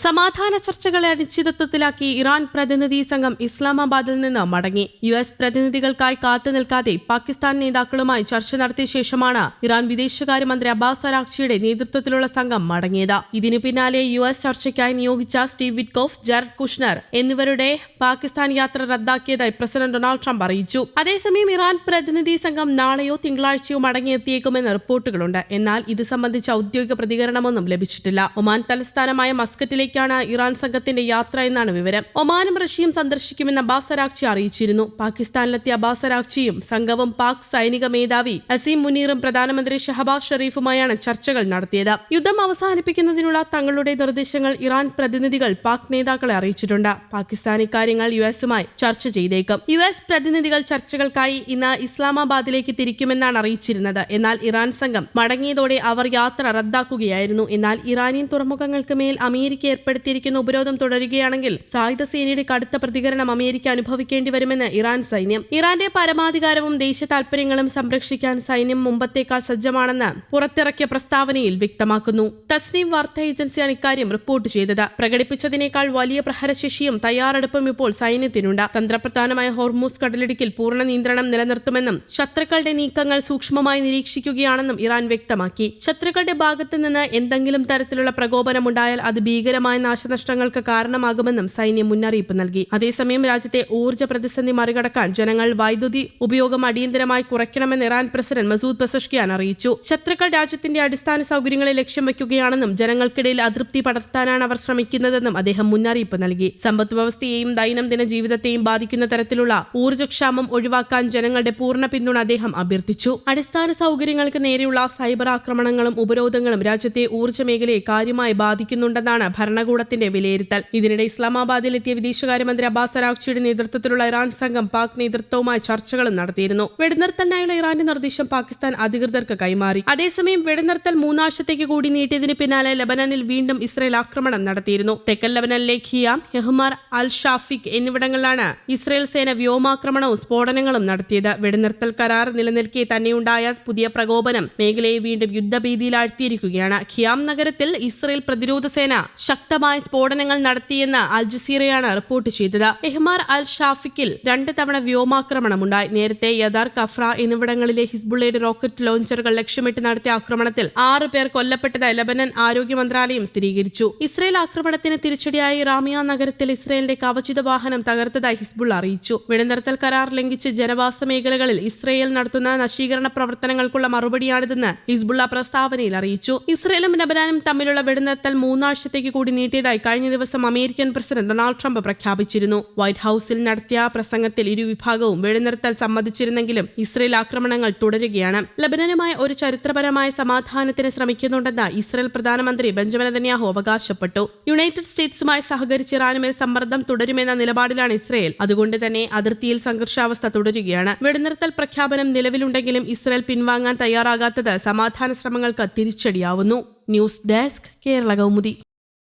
സമാധാന ചർച്ചകളെ അനിശ്ചിതത്വത്തിലാക്കി ഇറാൻ പ്രതിനിധി സംഘം ഇസ്ലാമാബാദിൽ നിന്ന് മടങ്ങി. US പ്രതിനിധികൾക്കായി കാത്തുനിൽക്കാതെ പാകിസ്ഥാൻ നേതാക്കളുമായി ചർച്ച നടത്തിയ ശേഷമാണ് ഇറാൻ വിദേശകാര്യമന്ത്രി അബ്ബാസ് അരാഗ്ചിയുടെ നേതൃത്വത്തിലുള്ള സംഘം മടങ്ങിയത്. ഇതിനു പിന്നാലെ US ചർച്ചയ്ക്കായി നിയോഗിച്ച സ്റ്റീവ് വിറ്റ്കോഫ്, ജാരഡ് കുഷ്നർ എന്നിവരുടെ പാകിസ്ഥാൻ യാത്ര റദ്ദാക്കിയതായി പ്രസിഡന്റ് ഡൊണാൾഡ് ട്രംപ് അറിയിച്ചു. അതേസമയം ഇറാൻ പ്രതിനിധി സംഘം നാളെയോ തിങ്കളാഴ്ചയോ മടങ്ങിയെത്തിയേക്കുമെന്ന് റിപ്പോർട്ടുകളുണ്ട്. എന്നാൽ ഇത് സംബന്ധിച്ച ഔദ്യോഗിക പ്രതികരണമൊന്നും ലഭിച്ചിട്ടില്ല. ഒമാൻ തലസ്ഥാനമായ മസ്കറ്റിലേക്കാണ് ഇറാൻ സംഘത്തിന്റെ യാത്ര എന്നാണ് വിവരം. ഒമാനും റഷ്യയും സന്ദർശിക്കുമെന്ന് അബ്ബാസ് അരാഗ്ചി അറിയിച്ചിരുന്നു. പാകിസ്ഥാനിലെത്തിയ അബ്ബാസ് അരാഗ്ചിയും സംഘവും പാക് സൈനിക മേധാവി അസീം മുനീറും പ്രധാനമന്ത്രി ഷഹബാസ് ഷെരീഫുമായാണ് ചർച്ചകൾ നടത്തിയത്. യുദ്ധം അവസാനിപ്പിക്കുന്നതിനുള്ള തങ്ങളുടെ നിർദ്ദേശങ്ങൾ ഇറാൻ പ്രതിനിധികൾ പാക് നേതാക്കളെ അറിയിച്ചിട്ടുണ്ട്. പാകിസ്ഥാൻ ഇക്കാര്യങ്ങൾ യുഎസുമായി ചർച്ച ചെയ്തേക്കും. US പ്രതിനിധികൾ ചർച്ചകൾക്കായി ഇന്ന് ഇസ്ലാമാബാദിലേക്ക് തിരിക്കുമെന്നാണ് അറിയിച്ചിരുന്നത്. എന്നാൽ ഇറാൻ സംഘം മടങ്ങിയതോടെ അവർ യാത്ര റദ്ദാക്കുകയായിരുന്നു. എന്നാൽ ഇറാനിയൻ തുറമുഖങ്ങൾക്ക് മേൽ അമേരിക്ക ഏർപ്പെടുത്തിയിരിക്കുന്ന ഉപരോധം തുടരുകയാണെങ്കിൽ സായുധ സേനയുടെ കടുത്ത പ്രതികരണം അമേരിക്ക അനുഭവിക്കേണ്ടി വരുമെന്ന് ഇറാൻ സൈന്യം. ഇറാന്റെ പരമാധികാരവും ദേശീയ താൽപര്യങ്ങളും സംരക്ഷിക്കാൻ സൈന്യം മുമ്പത്തേക്കാൾ സജ്ജമാണെന്ന് പുറത്തിറക്കിയ പ്രസ്താവനയിൽ വ്യക്തമാക്കുന്നു. തസ്നീം വാർത്താ ഏജൻസിയാണ് ഇക്കാര്യം റിപ്പോർട്ട് ചെയ്തത്. പ്രകടിപ്പിച്ചതിനേക്കാൾ വലിയ പ്രഹരശേഷിയും തയ്യാറെടുപ്പും ഇപ്പോൾ സൈന്യത്തിനുണ്ട്. തന്ത്രപ്രധാനമായ ഹോർമൂസ് കടലിടുക്കിൽ പൂർണ്ണ നിയന്ത്രണം നിലനിർത്തുമെന്നും ശത്രുക്കളുടെ നീക്കങ്ങൾ സൂക്ഷ്മമായി നിരീക്ഷിക്കുകയാണെന്നും ഇറാൻ വ്യക്തമാക്കി. ശത്രുക്കളുടെ ഭാഗത്തു നിന്ന് എന്തെങ്കിലും തരത്തിലുള്ള പ്രകോപനമുണ്ടായാൽ അത് ഭീകരമായ നാശനഷ്ടങ്ങൾക്ക് കാരണമാകുമെന്നും സൈന്യം മുന്നറിയിപ്പ് നൽകി. അതേസമയം രാജ്യത്തെ ഊർജ്ജ പ്രതിസന്ധി മറികടക്കാൻ ജനങ്ങൾ വൈദ്യുതി ഉപയോഗം അടിയന്തരമായി കുറയ്ക്കണമെന്ന് ഇറാൻ പ്രസിഡന്റ് മസൂദ് പെസഷ്കിയാൻ അറിയിച്ചു. ശത്രുക്കൾ രാജ്യത്തിന്റെ അടിസ്ഥാന സൗകര്യങ്ങളെ ലക്ഷ്യം വയ്ക്കുകയാണെന്നും ജനങ്ങൾക്കിടയിൽ അതൃപ്തി പടർത്താനാണ് അവർ ശ്രമിക്കുന്നതെന്നും അദ്ദേഹം മുന്നറിയിപ്പ് നൽകി. സമ്പദ് വ്യവസ്ഥയെയും ദൈനംദിന ജീവിതത്തെയും ബാധിക്കുന്ന തരത്തിലുള്ള ഊർജ്ജക്ഷാമം ഒഴിവാക്കാൻ ജനങ്ങളുടെ പൂർണ്ണ പിന്തുണ അദ്ദേഹം അഭ്യർത്ഥിച്ചു. അടിസ്ഥാന സൗകര്യങ്ങൾക്ക് നേരെയുള്ള സൈബർ ആക്രമണങ്ങളും ഉപരോധങ്ങളും രാജ്യത്തെ ഊർജ്ജ മേഖലയെ കാര്യമായി ബാധിക്കുന്നുണ്ടെന്നാണ് ഭരണകൂടത്തിന്റെ വിലയിരുത്തൽ. ഇതിനിടെ ഇസ്ലാമാബാദിലെത്തിയ വിദേശകാര്യമന്ത്രി അബ്ബാസ് അരാഗ്ചിയുടെ നേതൃത്വത്തിലുള്ള ഇറാൻ സംഘം പാക് നേതൃത്വവുമായി ചർച്ചകളും നടത്തിയിരുന്നു. വെടിനിർത്തലിനായുള്ള ഇറാന്റെ നിർദ്ദേശം പാകിസ്ഥാൻ അധികൃതർക്ക് കൈമാറി. അതേസമയം വെടിനിർത്തൽ 3 ആഴ്ചത്തേക്ക് കൂടി നീട്ടിയതിന് പിന്നാലെ ലബനനിൽ വീണ്ടും ഇസ്രയേൽ ആക്രമണം നടത്തിയിരുന്നു. തെക്കൻ ലബനനിലെ ഖിയാം, യഹ്മാർ, അൽ ഷാഫിഖ് എന്നിവിടങ്ങളിലാണ് ഇസ്രയേൽ സേന വ്യോമാക്രമണവും സ്ഫോടനങ്ങളും നടത്തിയത്. വെടിനിർത്തൽ കരാർ നിലനിൽക്കെ തന്നെയുണ്ടായ പുതിയ പ്രകോപനം മേഖലയെ വീണ്ടും യുദ്ധഭീതിയിലാഴ്ത്തിയിരിക്കുകയാണ്. ഖിയാം നഗരത്തിൽ ഇസ്രയേൽ പ്രതിരോധ സേന ശക്തമായ സ്ഫോടനങ്ങൾ നടത്തിയെന്ന് അൽ ജസീറയാണ് റിപ്പോർട്ട് ചെയ്തത്. യഹ്മാർ, അൽ ഷാഫിക്കിൽ 2 തവണ വ്യോമാക്രമണമുണ്ടായി. നേരത്തെ യദാർ, കഫ്ര എന്നിവിടങ്ങളിലെ ഹിസ്ബുള്ളയുടെ റോക്കറ്റ് ലോഞ്ചറുകൾ ലക്ഷ്യമിട്ട് നടത്തിയ ആക്രമണത്തിൽ 6 പേർ കൊല്ലപ്പെട്ടതായി ലബനൻ ആരോഗ്യ മന്ത്രാലയം സ്ഥിരീകരിച്ചു. ഇസ്രയേൽ ആക്രമണത്തിന് തിരിച്ചടിയായി റാമിയ നഗരത്തിൽ ഇസ്രയേലിന്റെ കവചിത വാഹനം തകർത്തതായി ഹിസ്ബുള്ള അറിയിച്ചു. വെടിനിർത്തൽ കരാർ ലംഘിച്ച് ജനവാസ മേഖലകളിൽ ഇസ്രയേൽ നടത്തുന്ന നശീകരണ പ്രവർത്തനങ്ങൾക്കുള്ള മറുപടിയാണിതെന്ന് ഹിസ്ബുള്ള പ്രസ്താവനയിൽ അറിയിച്ചു. ഇസ്രയേലും ലബനാനും തമ്മിലുള്ള വെടിനിർത്തൽ 3 ആഴ്ചത്തേക്ക് കൂടി നീട്ടിയതായി കഴിഞ്ഞ ദിവസം അമേരിക്കൻ പ്രസിഡന്റ് ഡൊണാൾഡ് ട്രംപ് പ്രഖ്യാപിച്ചിരുന്നു. വൈറ്റ് ഹൌസിൽ നടത്തിയ പ്രസംഗത്തിൽ ഇരുവിഭാഗവും വെടിനിർത്തൽ സമ്മതിച്ചിരുന്നെങ്കിലും ഇസ്രയേൽ ആക്രമണങ്ങൾ തുടരുകയാണ്. ലബനനുമായി ഒരു ചരിത്രപരമായ സമാധാനത്തിന് ശ്രമിക്കുന്നുണ്ടെന്ന് ഇസ്രയേൽ പ്രധാനമന്ത്രി ബെഞ്ചമിൻ നെതന്യാഹു അവകാശപ്പെട്ടു. യുണൈറ്റഡ് സ്റ്റേറ്റ്സുമായി സഹകരിച്ച് ഇറാനുമേൽ സമ്മർദ്ദം തുടരുമെന്ന നിലപാടിലാണ് ഇസ്രയേൽ. അതുകൊണ്ട് തന്നെ അതിർത്തിയിൽ സംഘർഷാവസ്ഥ തുടരുകയാണ്. വെടിനിർത്തൽ പ്രഖ്യാപനം നിലവിലുണ്ടെങ്കിലും ഇസ്രയേൽ പിൻവാങ്ങാൻ തയ്യാറാകാത്തത് സമാധാന ശ്രമങ്ങൾക്ക് തിരിച്ചടിയാവുന്നു. News desk, Kerala Kaumudi.